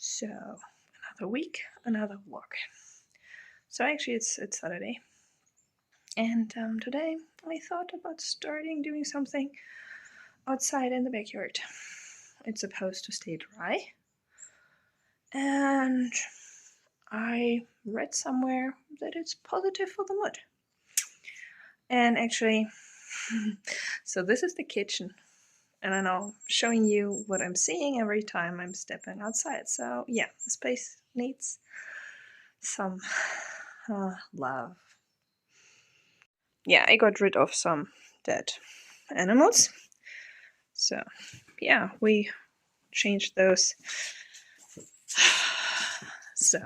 So another week, another walk. So actually it's Saturday, and today I thought about starting doing something outside in the backyard. It's supposed to stay dry, and I read somewhere that it's positive for the mud. And actually, so this is the kitchen, and I know showing you what I'm seeing every time I'm stepping outside. So yeah, the space needs some love. Yeah, I got rid of some dead animals. So yeah, we changed those. So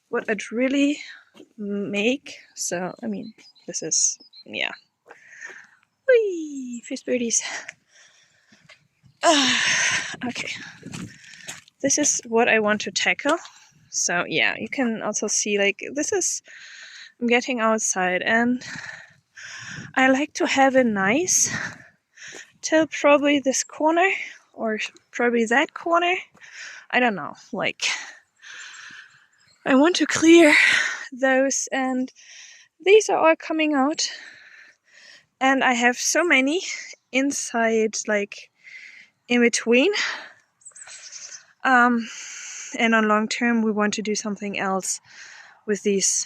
what I'd really make, so I mean, this is, yeah. Whee! Fish birdies. Okay. This is what I want to tackle. So yeah, you can also see, like, this is, I'm getting outside and I like to have it nice till probably this corner or probably that corner. I don't know, like, I want to clear those, and these are all coming out, and I have so many inside, like in between, and on long term we want to do something else with these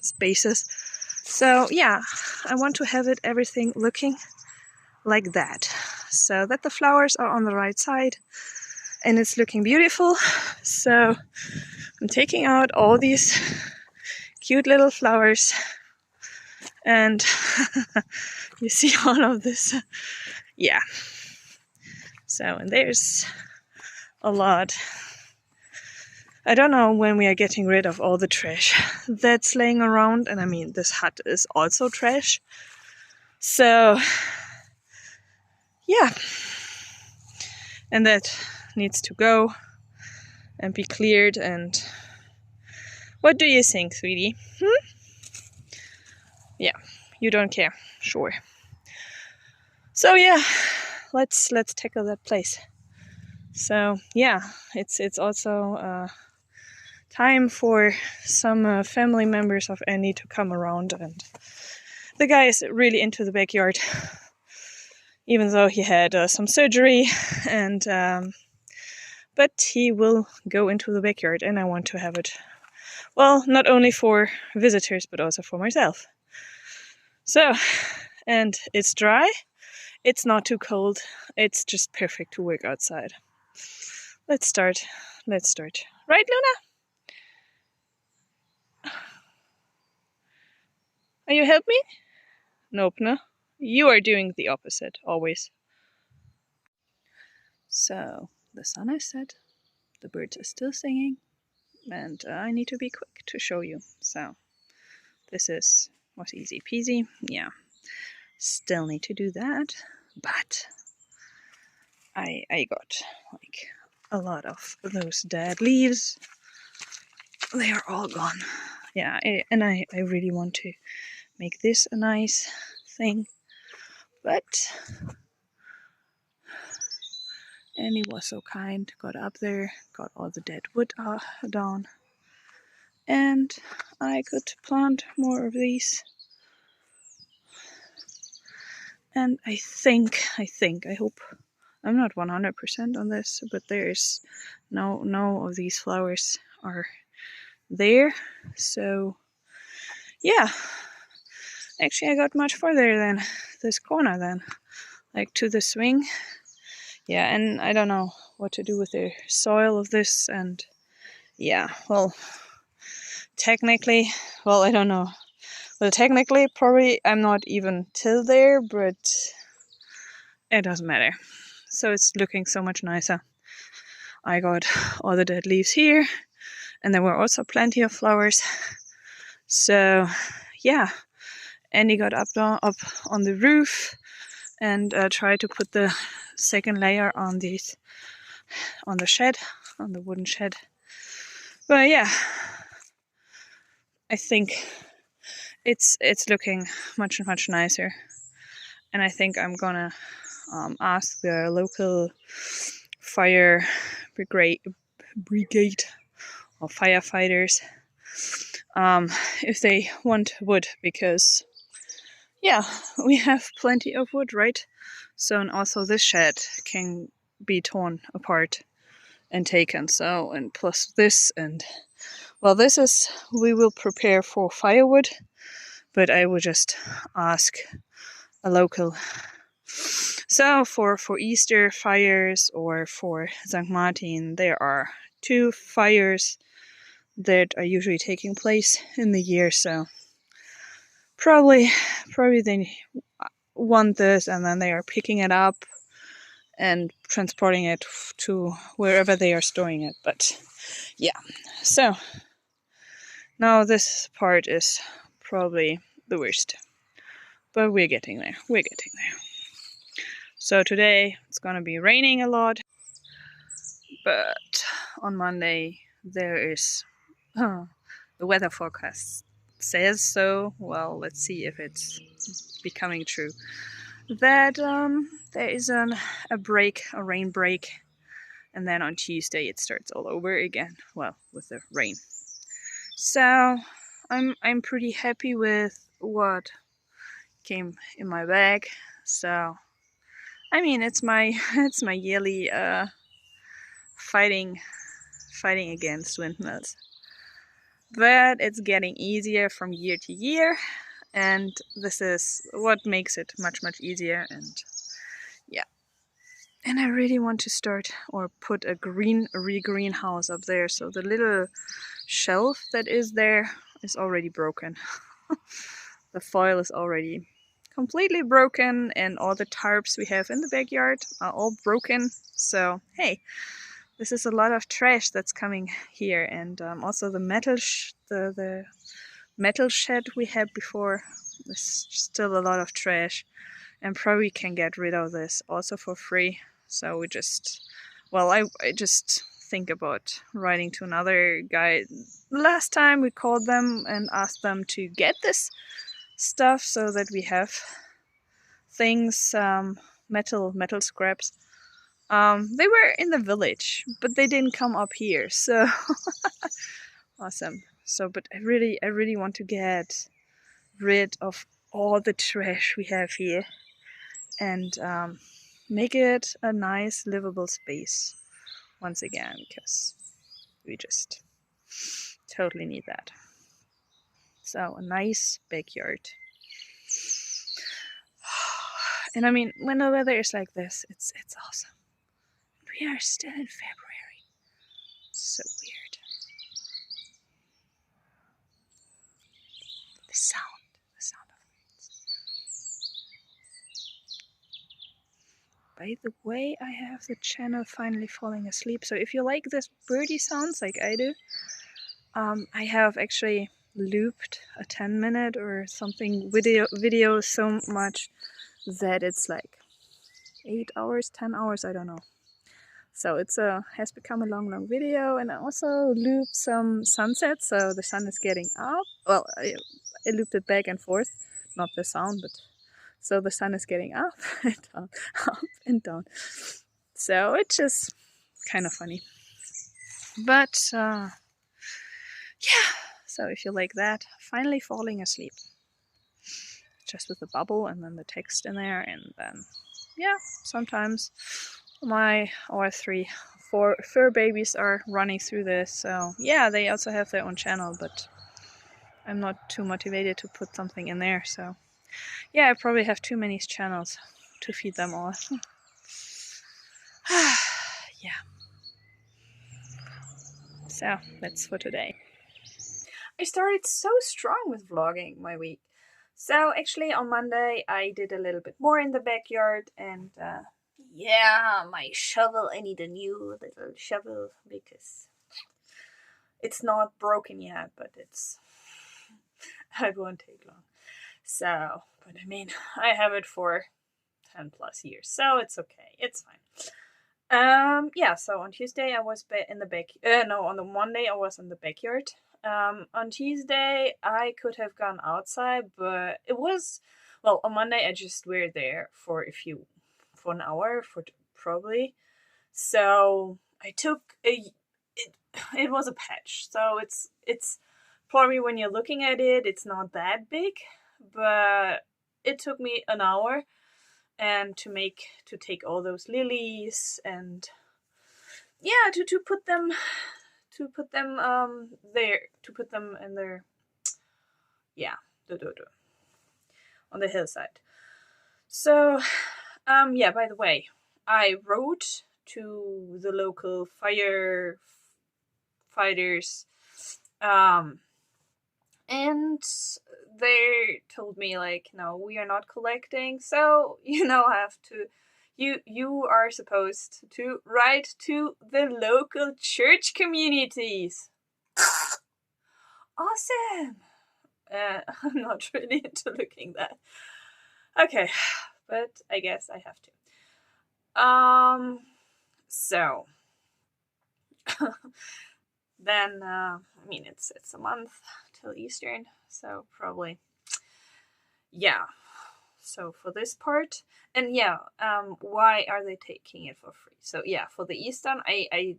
spaces. So yeah, I want to have everything looking like that, so that the flowers are on the right side and it's looking beautiful. So I'm taking out all these cute little flowers, and you see all of this. Yeah. So, and there's a lot. I don't know when we are getting rid of all the trash that's laying around, and I mean, this hut is also trash. So yeah, and that needs to go and be cleared. And what do you think, sweetie? Yeah, you don't care. Sure. So yeah, let's tackle that place. So yeah, it's also time for some family members of Andy to come around, and the guy is really into the backyard, even though he had some surgery, and but he will go into the backyard, and I want to have it, well, not only for visitors but also for myself. So, and it's dry, it's not too cold, it's just perfect to work outside. Let's start. Right, Luna? Are you help me? Nope, no. You are doing the opposite, always. So, the sun has set, the birds are still singing, and I need to be quick to show you. So, this was easy peasy. Yeah, still need to do that, but I got, like, a lot of those dead leaves. They are all gone. Yeah, and I really want to make this a nice thing, but Annie was so kind, got up there, got all the dead wood down, and I could plant more of these. And I hope, I'm not 100% on this, but there's no of these flowers are there. So yeah, actually I got much further than this corner then, like to the swing. Yeah, and I don't know what to do with the soil of this, and yeah, well, technically, well, I don't know. Well, technically, probably I'm not even till there, but it doesn't matter. So it's looking so much nicer. I got all the dead leaves here, and there were also plenty of flowers. So yeah, Andy got up on the roof and tried to put the second layer on the shed, on the wooden shed. But yeah, I think it's looking much nicer, and I think I'm gonna ask the local fire brigade or firefighters if they want wood, because yeah, we have plenty of wood, right? So, and also this shed can be torn apart and taken. So, and plus this, and well, this is, we will prepare for firewood, but I will just ask a local. So for Easter fires or for St. Martin, there are 2 fires that are usually taking place in the year. So probably they want this, and then they are picking it up and transporting it to wherever they are storing it. But yeah, so now this part is probably the worst, but we're getting there. So today it's gonna be raining a lot, but on Monday there is the weather forecast says so. Well, let's see if it's becoming true. That there is a rain break, and then on Tuesday it starts all over again. Well, with the rain. So I'm pretty happy with what came in my bag. So I mean, it's my yearly fighting against windmills, but it's getting easier from year to year, and this is what makes it much easier. And yeah, and I really want to start or put a greenhouse up there. So the little shelf that is there is already broken. The foil is already completely broken, and all the tarps we have in the backyard are all broken. So hey, this is a lot of trash that's coming here. And also the the metal shed we had before, there's still a lot of trash, and probably can get rid of this also for free. So we just, well, I just think about writing to another guy. Last time we called them and asked them to get this stuff so that we have things, metal scraps. They were in the village, but they didn't come up here. So awesome. So, but I really want to get rid of all the trash we have here, and make it a nice livable space once again, because we just totally need that. So a nice backyard. And I mean, when the weather is like this, it's awesome. We are still in February. So weird. The sound of birds. By the way, I have the channel Finally Falling Asleep. So if you like this birdie sounds like I do, I have actually looped a 10-minute or something video so much that it's like 8 hours, 10 hours, I don't know. So it's has become a long video. And I also looped some sunsets, so the sun is getting up. Well, I looped it back and forth, not the sound, but so the sun is getting up and down, up and down. So it's just kind of funny. But yeah, so if you like that, Finally Falling Asleep, just with the bubble and then the text in there, and then yeah, sometimes my four fur babies are running through this. So yeah, they also have their own channel, but I'm not too motivated to put something in there. So yeah, I probably have too many channels to feed them all. Yeah. So that's for today. I started so strong with vlogging my week. So actually on Monday I did a little bit more in the backyard, and yeah, my shovel, I need a new little shovel because it's not broken yet, but it won't take long. So, but I mean, I have it for 10 plus years, so it's okay, it's fine. Yeah, so on Tuesday I was in the on the Monday I was in the backyard. On Tuesday I could have gone outside, but it was, well, on Monday I just were there for an hour, probably. So took it was a patch, so it's probably when you're looking at it, it's not that big, but it took me an hour and to take all those lilies and yeah, to put them there, to put them in their, yeah, on the hillside. So yeah, by the way, I wrote to the local firefighters, and they told me like, no, we are not collecting, so you now have to, you are supposed to write to the local church communities. Awesome. I'm not really into looking that. Okay, but I guess I have to. So then, I mean, it's a month till Eastern, so probably, yeah. So for this part, and yeah, why are they taking it for free? So yeah, for the Eastern, I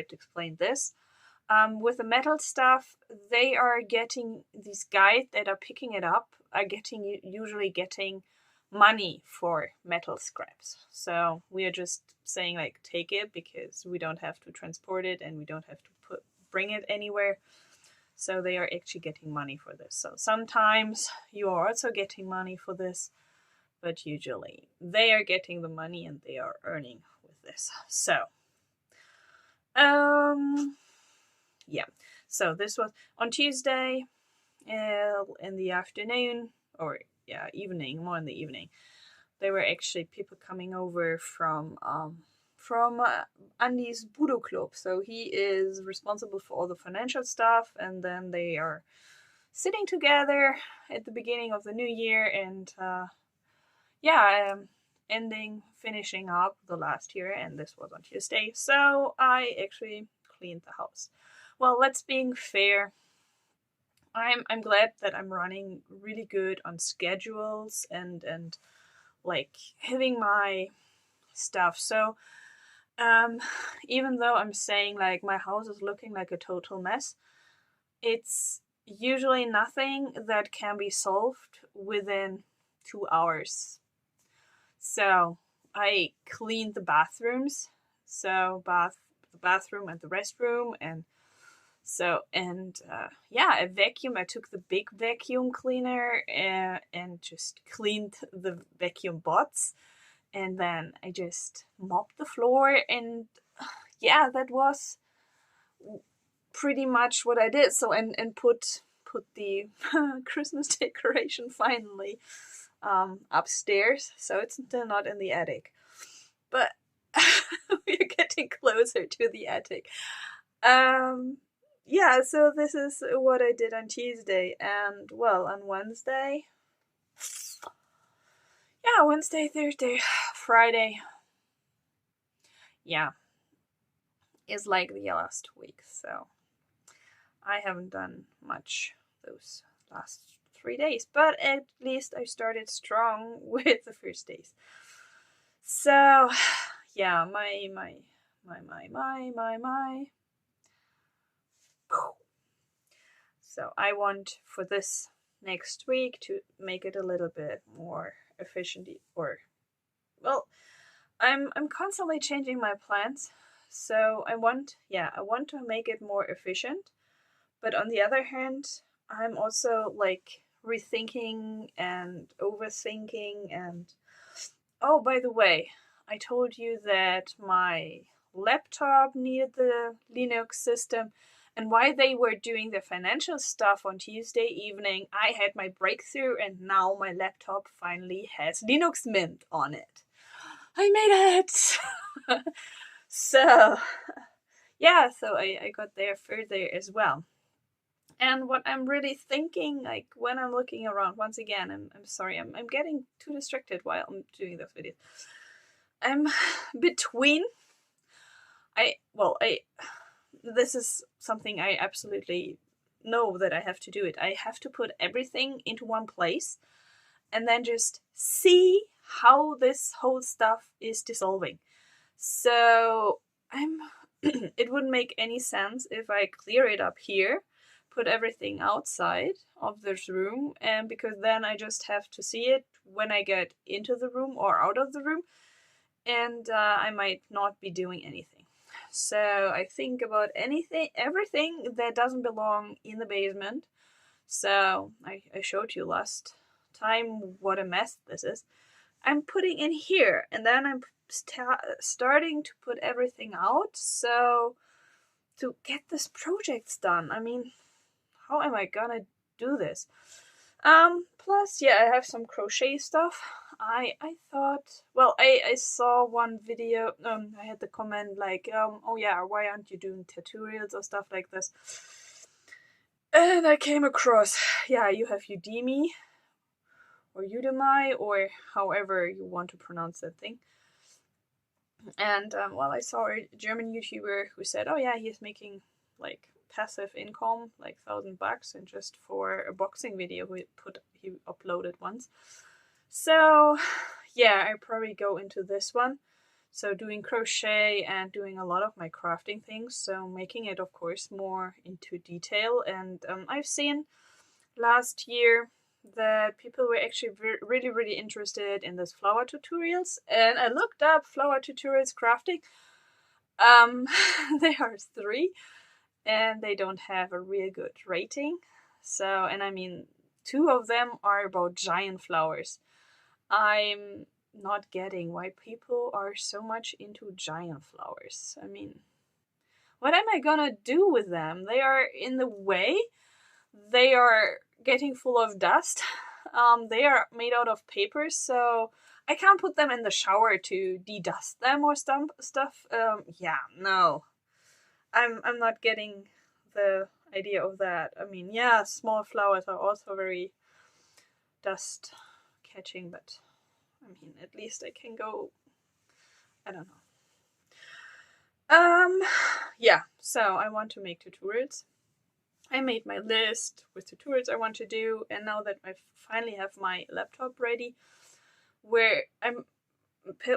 explained this. With the metal stuff, they are getting, these guys that are picking it up are usually getting money for metal scraps. So we are just saying like, take it, because we don't have to transport it and we don't have to bring it anywhere. So they are actually getting money for this. So sometimes you are also getting money for this, but usually they are getting the money and they are earning with this. So yeah, so this was on Tuesday in the afternoon, or yeah, evening, more in the evening. There were actually people coming over from Andy's Budo Club. So he is responsible for all the financial stuff, and then they are sitting together at the beginning of the new year and finishing up the last year, and this was on Tuesday. So I actually cleaned the house. Well, let's being fair, I'm glad that I'm running really good on schedules and like having my stuff. So even though I'm saying like my house is looking like a total mess, it's usually nothing that can be solved within 2 hours. So I cleaned the bathrooms, so the bathroom and the restroom, and so yeah, a vacuum. I took the big vacuum cleaner and just cleaned the vacuum bots, and then I just mopped the floor, and yeah, that was pretty much what I did. So and put the Christmas decoration finally upstairs, so it's still not in the attic, but we're getting closer to the attic. Yeah, so this is what I did on Tuesday, and well, on Wednesday, yeah, Wednesday, Thursday, Friday, yeah, is like the last week, so I haven't done much those last 3 days, but at least I started strong with the first days. So yeah, my. So I want for this next week to make it a little bit more efficient, or well, I'm constantly changing my plans. So I want to make it more efficient, but on the other hand, I'm also like rethinking and overthinking. And oh, by the way, I told you that my laptop needed the Linux system, and while they were doing the financial stuff on Tuesday evening, I had my breakthrough, and now my laptop finally has Linux Mint on it. I made it! So, yeah, so I got there further as well. And what I'm really thinking, like when I'm looking around, once again, I'm sorry, I'm getting too distracted while I'm doing this video. I'm between, this is something I absolutely know that I have to do it. I have to put everything into one place and then just see how this whole stuff is dissolving. So it wouldn't make any sense if I clear it up here, put everything outside of this room, and because then I just have to see it when I get into the room or out of the room, and I might not be doing anything. So I think about everything that doesn't belong in the basement. So I showed you last time what a mess this is. I'm putting in here, and then I'm starting to put everything out, so to get this projects done. I mean, how am I gonna do this? Plus, yeah, I have some crochet stuff. I thought, well, I saw one video, I had the comment like, oh yeah, why aren't you doing tutorials or stuff like this? And I came across, yeah, you have Udemy, or Udemy, or however you want to pronounce that thing. And well, I saw a German YouTuber who said, oh yeah, he's making like passive income, like $1,000, and just for a boxing video he uploaded once. So yeah, I probably go into this one. So doing crochet and doing a lot of my crafting things, so making it of course more into detail. And I've seen last year that people were actually really interested in this flower tutorials, and I looked up flower tutorials crafting. There are 3, and they don't have a real good rating. So, and I mean, 2 of them are about giant flowers. I'm not getting why people are so much into giant flowers. I mean, what am I gonna do with them? They are in the way. They are getting full of dust. They are made out of paper, so I can't put them in the shower to de-dust them or stuff. Yeah, no. I'm not getting the idea of that. I mean, yeah, small flowers are also very dust catching, but I mean, at least I can go, I don't know. Yeah, so I want to make tutorials. I made my list with tutorials I want to do, and now that I finally have my laptop ready, where I'm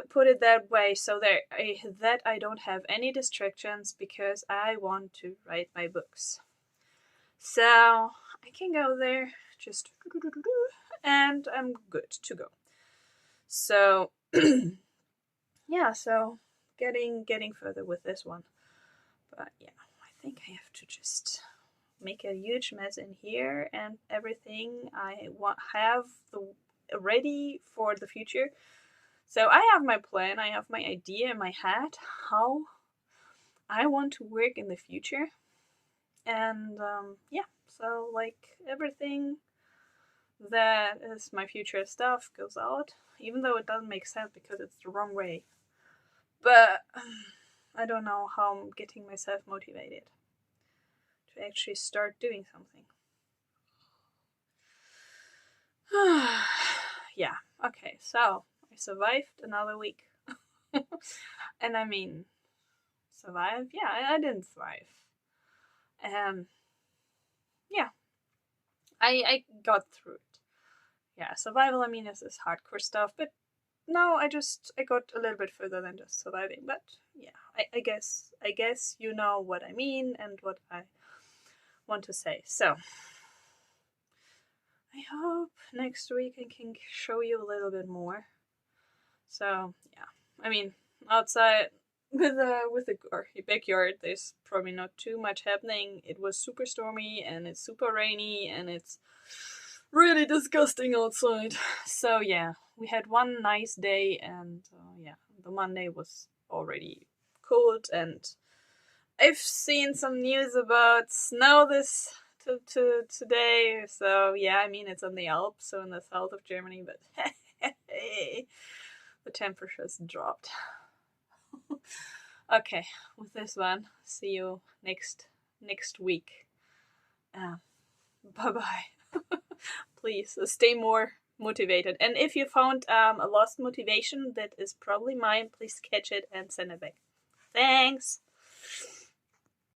put it that way so that I don't have any distractions, because I want to write my books. So I can go there, just and I'm good to go. So yeah, so getting further with this one. But yeah, I think I have to just make a huge mess in here, and everything I have ready for the future. So I have my plan, I have my idea in my head how I want to work in the future. And yeah, so like everything that is my future stuff goes out, even though it doesn't make sense because it's the wrong way. But I don't know how I'm getting myself motivated to actually start doing something. Yeah, okay, so I survived another week. And I mean, survive? Yeah, I didn't thrive. Yeah, I got through it. Yeah, survival, I mean, is hardcore stuff, but no, I got a little bit further than just surviving. But yeah, I guess you know what I mean and what I want to say. So I hope next week I can show you a little bit more. So yeah, I mean, outside with the backyard, there's probably not too much happening. It was super stormy and it's super rainy and it's really disgusting outside. So yeah, we had one nice day, and yeah, the Monday was already cold, and I've seen some news about snow this today. So yeah, I mean, it's on the Alps, so in the south of Germany, but the temperatures dropped. Okay, with this one, see you next week. Bye bye. Please stay more motivated. And if you found a lost motivation that is probably mine, please catch it and send it back. Thanks.